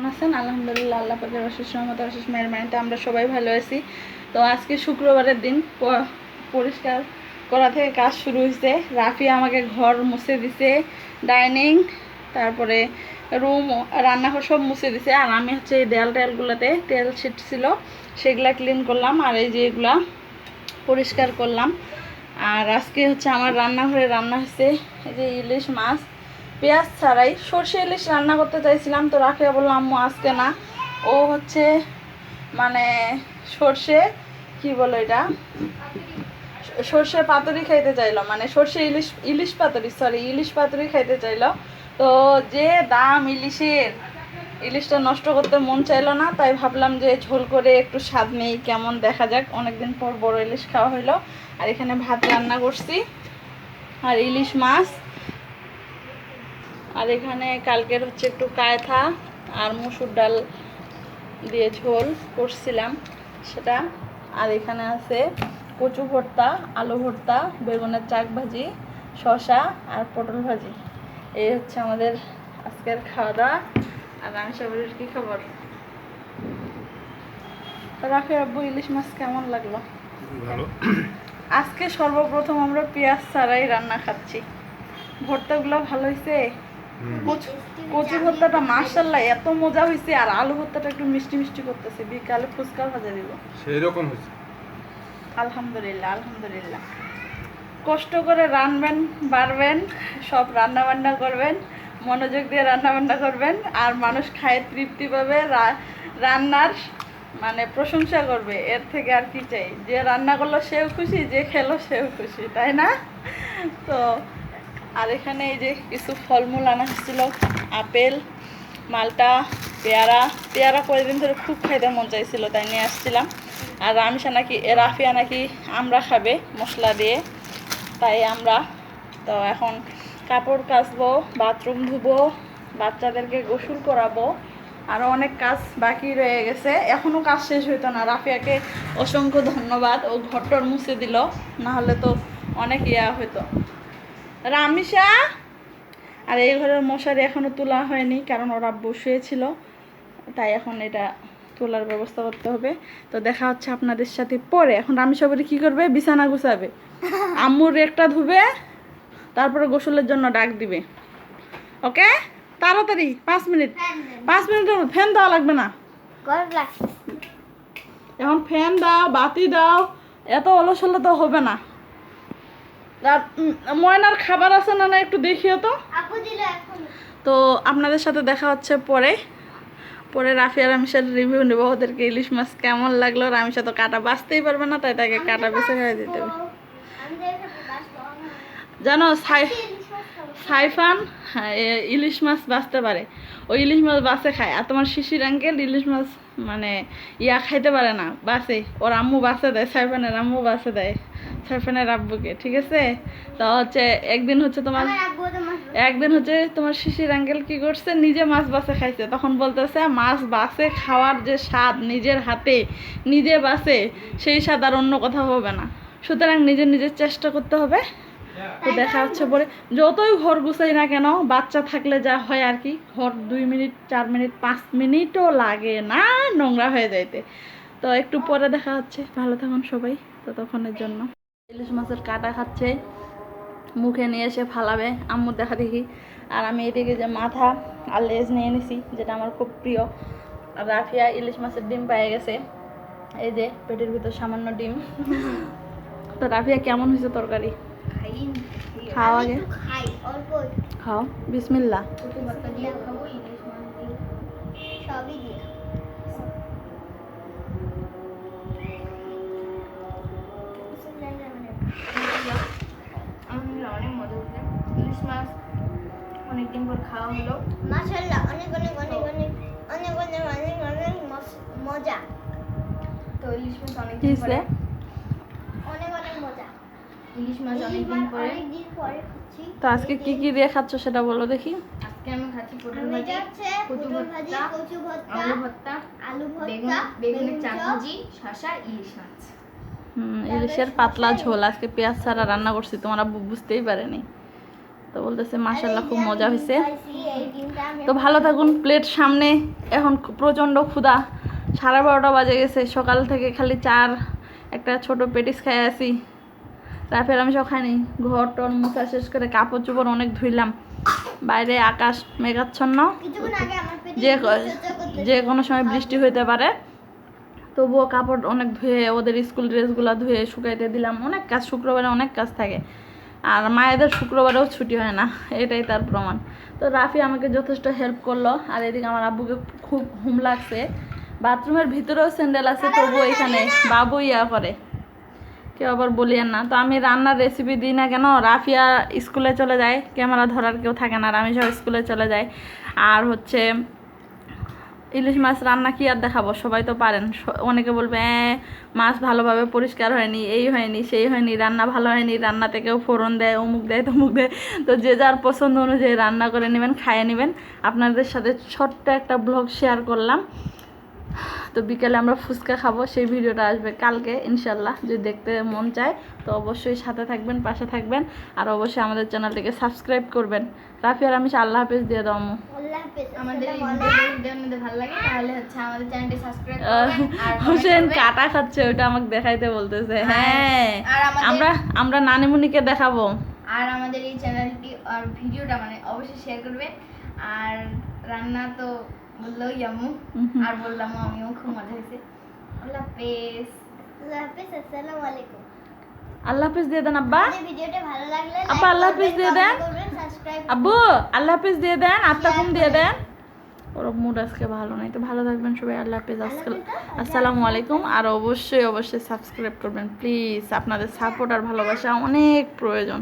কেমন আছেন? আলহামদুলিল্লাহ, আল্লাহ পাকের অশেষ রহমত অশেষ মেহরবানিতে আমরা সবাই ভালো আছি। তো আজকে শুক্রবারের দিন পরিষ্কার করা থেকে কাজ শুরু হয়েছে। রাফি আমাকে ঘর মুছে দিছে, ডাইনিং, তারপরে রুম, রান্নাঘর সব মুছে দিছে। আর আমি হচ্ছে এই দেয়াল টেয়ালগুলোতে তেল ছিট ছিল সেগুলা ক্লিন করলাম, আর এই যে এগুলা পরিষ্কার করলাম। আর আজকে হচ্ছে আমার রান্নাঘরে রান্না হচ্ছে এই যে ইলিশ মাছ, পেঁয়াজ ছাড়াই সর্ষে ইলিশ রান্না করতে চাইছিলাম। তো রাফিয়া বললো আম্মু আজকে না, ও হচ্ছে মানে সর্ষে কি বলো এটা, সর্ষে পাতুরি খাইতে চাইলো, মানে সর্ষে ইলিশ পাতুরি, সরি ইলিশ পাতুরি খাইতে চাইলো। তো যে দাম ইলিশের, ইলিশটা নষ্ট করতে মন চাইলো না, তাই ভাবলাম যে ঝোল করে একটু স্বাদ নেই, কেমন দেখা যাক। অনেকদিন পর বড় ইলিশ খাওয়া হলো। আর এখানে ভাত রান্না করছি আর ইলিশ মাছ, আর এখানে কালকের হচ্ছে একটু কায়থা আর মসুর ডাল দিয়ে ঝোল করছিলাম সেটা। আর এখানে আছে কচু ভর্তা, আলু ভর্তা, বেগুনের চাক ভাজি, শসা আর পটল ভাজি। এই হচ্ছে আমাদের আজকের খাওয়া দাওয়া। আর আমি সবাই কি খবর? রাফি আব্বু, ইলিশ মাছ কেমন লাগলো? ভালো। আজকে সর্বপ্রথম আমরা পেঁয়াজ ছাড়াই রান্না খাচ্ছি। ভর্তাগুলো ভালো হয়েছে। কচু ভর্তাটা মাশাআল্লাহ এত মজা হয়েছে, আর আলু ভর্তাটা একটু মিষ্টি মিষ্টি করতেছে। বিকালে ফুচকা ভাজা দিব। সেই রকম হয়েছে। আলহামদুলিল্লাহ আলহামদুলিল্লাহ। কষ্ট করে রানবেন, বাড়বেন, সব রান্না বান্না করবেন, মনোযোগ দিয়ে রান্না বান্না করবেন, আর মানুষ খায় তৃপ্তি পাবে, রান্নার মানে প্রশংসা করবে। এর থেকে আর কি চাই? যে রান্না করলো সেও খুশি, যে খেলো সেও খুশি, তাই না? তো আর এখানে এই যে কিছু ফলমূল আনা হচ্ছিল, আপেল, মালটা, পেয়ারা। পেয়ারা কয়েকদিন ধরে খুব খাইতে মন চাইছিল, তাই নিয়ে আসছিলাম। আর রাফিয়া নাকি আমরা খাবে মশলা দিয়ে, তাই আমরা। তো এখন কাপড় কাচবো, বাথরুম ধুবো, বাচ্চাদেরকে গোসল করাবো, আরও অনেক কাজ বাকি রয়ে গেছে। এখনও কাজ শেষ হইতো না। রাফিয়াকে অসংখ্য ধন্যবাদ, ও ঘরটর মুছে দিল, না হলে তো অনেক ইয়া হইতো। রামিসা, আর এই ঘরের মশারি এখনও তোলা হয়নি, কারণ ওরা বসিয়েছিল, তাই এখন এটা তোলার ব্যবস্থা করতে হবে। তো দেখা হচ্ছে আপনাদের সাথে পরে। এখন রামিসা বলে কী করবে? বিছানা গুছাবে, আম্মুর একটা ধুবে, তারপরে গোসলের জন্য ডাক দিবে। ওকে, তাড়াতাড়ি 5 মিনিট, 5 মিনিটের ফ্যান দেওয়া লাগবে না। এখন ফ্যান দাও, বাতি দাও, এত অলস হলে তো হবে না। ময়নার খাবার আছে না, না একটু দেখিও তো। তো আপনাদের সাথে দেখা হচ্ছে পরে। পরে রাফি আর রামিসার রিভিউ নেবো, ওদেরকে ইলিশ মাছ কেমন লাগলো। রামিসা তো কাটা বাঁচতেই পারবে না, তাই তাকে কাটা বেছে খাইয়ে দিতে হবে। জানো সাইফান ইলিশ মাছ বাঁচতে পারে, ওই ইলিশ মাছ বাঁচে খায়। আর তোমার শিশির আঙ্কেল ইলিশ মাছ মানে খাইতে পারে না, বাঁচে। ওর আম্মু বাঁচে দেয়, সাইফানের আম্মু বাঁচে দেয় সাইফানের আব্বুকে, ঠিক আছে? তো হচ্ছে একদিন হচ্ছে তোমার শিশির আঙ্কেল কি করছে, নিজে মাছ বাঁচে খাইছে। তখন বলতেছে মাছ বাঁচে খাওয়ার যে স্বাদ, নিজের হাতে নিজে বাঁচে, সেই স্বাদ আর অন্য কোথাও হবে না। সুতরাং নিজের চেষ্টা করতে হবে। তো দেখা হচ্ছে পরে। যতই ঘর গুছাই না কেন, বাচ্চা থাকলে যা হয় আর কি, ঘর 2 মিনিট 4 মিনিট 5 মিনিটও লাগে না নোংরা হয়ে যাইতে। তো একটু পরে দেখা হচ্ছে। ভালো থাকুন সবাই ততক্ষণের জন্য। ইলিশ মাছের কাটা খাচ্ছে, মুখে নিয়ে এসে ফালাবে, আম্মুর দেখা দেখি। আর আমি এদিকে যে মাথা আর লেজ নিয়ে নিছি, যেটা আমার খুব প্রিয়। আর রাফিয়া ইলিশ মাছের ডিম পেয়ে গেছে, এই যে পেটের ভিতর সামান্য ডিম। তো রাফিয়া কেমন হয়েছে তরকারি? খাও আগে, খাও, বিসমিল্লাহ। অনেক মজা হচ্ছে ইলিশ মাছ, অনেকদিন পর খাওয়া হলো। মাশাআল্লাহ, অনেক অনেক অনেক অনেক অনেক অনেক অনেক অনেক মজা। তো ইলিশ মাছ অনেকদিন পরে, অনেক অনেক মজা। ইলিশ মাছ অনেকদিন পরে খাচ্ছি। তো আজকে কি কি দিয়ে খাচ্ছ সেটা বলো দেখি। আজকে আমি খাচ্ছি পটল ভাজি, কচু ভর্তা, আলু ভর্তা, বেগুনের চাক ভাজি, শসা, ইলিশ মাছ। ইলিশের পাতলা ঝোল। আজকে পেঁয়াজ ছাড়া রান্না করছি, তোমরা বুঝতেই পারেনি। তো বলতেছে মাশাআল্লাহ খুব মজা হয়েছে। এই ডিমটা আমি তো ভালো থাকুন। প্লেট সামনে, এখন প্রচণ্ড ক্ষুধা, 12:30 বাজে গেছে, সকাল থেকে খালি চার একটা ছোট পেটিস খাই আছি। রাফের আমি সব খাইনি, ঘর টর মোছা শেষ করে কাপড় চোপড় অনেক ধুইলাম। বাইরে আকাশ মেঘাচ্ছন্ন, কিছুক্ষণ আগে আমার পেটে যে কোনো সময় বৃষ্টি হইতে পারে। তবুও কাপড় অনেক ধুয়ে ওদের স্কুল ড্রেসগুলো ধুয়ে শুকাইতে দিলাম। অনেক কাজ, শুক্রবারে অনেক কাজ থাকে, আর মায়েদের শুক্রবারেও ছুটি হয় না, এটাই তার প্রমাণ। তো রাফি আমাকে যথেষ্ট হেল্প করলো। আর এদিকে আমার আব্বুকে খুব ঘুম লাগছে। বাথরুমের ভিতরেও স্যান্ডেল আছে, তবুও এখানে বাবু ইয়া করে, কেউ আবার বলিয়েন না। তো আমি রান্নার রেসিপি দিই না কেন, রাফিয়া স্কুলে চলে যায়, ক্যামেরা ধরার কেউ থাকে না, আর আমি সব স্কুলে চলে যাই। আর হচ্ছে ইলিশ মাছ রান্না কি আর দেখাবো, সবাই তো পারেন। অনেকে বলবে মাছ ভালোভাবে পরিষ্কার হয়নি, এই হয়নি, সেই হয়নি, রান্না ভালো হয়নি, রান্নাতে কেউ ফোড়ন দেয়, অমুক দেয়, তমুক দেয়। তো যে যার পছন্দ অনুযায়ী রান্না করে নেবেন, খাইয়ে নেবেন। আপনাদের সাথে ছোট্ট একটা ব্লগ শেয়ার করলাম। তো বিকেলে আমরা ফুচকা খাবো, সেই ভিডিওটা আসবে কালকে ইনশাল্লাহ। যদি দেখতে মন চায় তো অবশ্যই সাথে থাকবেন, পাশে থাকবেন, আর অবশ্যই আমাদের চ্যানেলটিকে সাবস্ক্রাইব করবেন। রাফি আর আমি আল্লাহ হাফেজ দিয়ে দাও। আল্লাহ হাফেজ। আমাদের এই ভিডিওটা ভালো লাগে তাহলে হচ্ছে আমাদের চ্যানেলটি সাবস্ক্রাইব করবেন আর হোসেন কাটা খাচ্ছে, ওটা আমাকে দেখাইতে বলতেছে। হ্যাঁ, আর আমরা নানিমুনিকে দেখাবো। আর আমাদের এই চ্যানেলটি আর ভিডিওটা মানে অবশ্যই শেয়ার করবেন। আর রান্না তো বললোই আম্মু, আর বললাম আমিও, খুব মজা হয়েছে। আল্লাহ হাফেজ। আল্লাহ হাফেজ। আসসালামু আলাইকুম। আল্লাহ হাফেজ দিয়ে দেন আব্বা। আমাদের ভিডিওটা ভালো লাগলে আব্বা আল্লাহ হাফেজ দিয়ে দেন। সাবস্ক্রাইব আব্বু আল্লাহ হাফেজ দিয়ে দেন, আত্মাকুম দিয়ে দেন। ওর মুড আজকে ভালো নাই, তো ভালো থাকবেন সবাই। আল্লাহ হাফেজ, আসসালামু আলাইকুম। আর অবশ্যই অবশ্যই সাবস্ক্রাইব করবেন প্লিজ, আপনাদের সাপোর্ট আর ভালোবাসা অনেক প্রয়োজন।